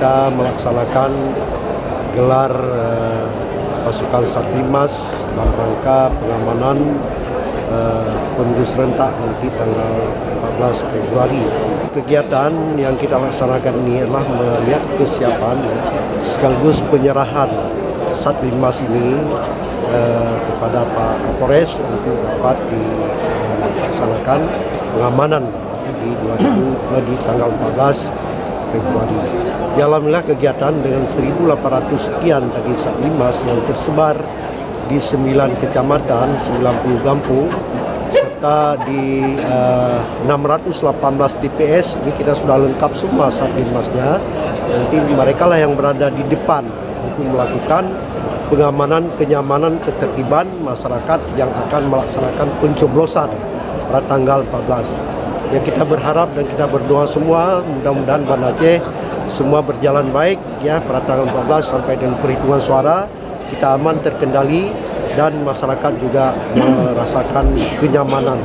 kita melaksanakan gelar pasukan Satlimas dalam rangka pengamanan pemilu serentak nanti tanggal 14 Februari. Kegiatan yang kita laksanakan ini adalah melihat kesiapan sekaligus penyerahan Satlimas ini kepada Pak Kapolres untuk dapat dilaksanakan pengamanan di tanggal 14 Februari. Alhamdulillah kegiatan dengan 1.800 sekian tadi Satlimas yang tersebar di 9 kecamatan, 90 kampung, serta di 618 TPS, ini kita sudah lengkap semua Satlimasnya. Nanti mereka lah yang berada di depan untuk melakukan pengamanan, kenyamanan, ketertiban masyarakat yang akan melaksanakan pencoblosan pada tanggal 14. Ya, kita berharap dan kita berdoa semua mudah-mudahan Banda Aceh semua berjalan baik ya pada tanggal 14 sampai dengan perhitungan suara kita aman terkendali dan masyarakat juga merasakan kenyamanan.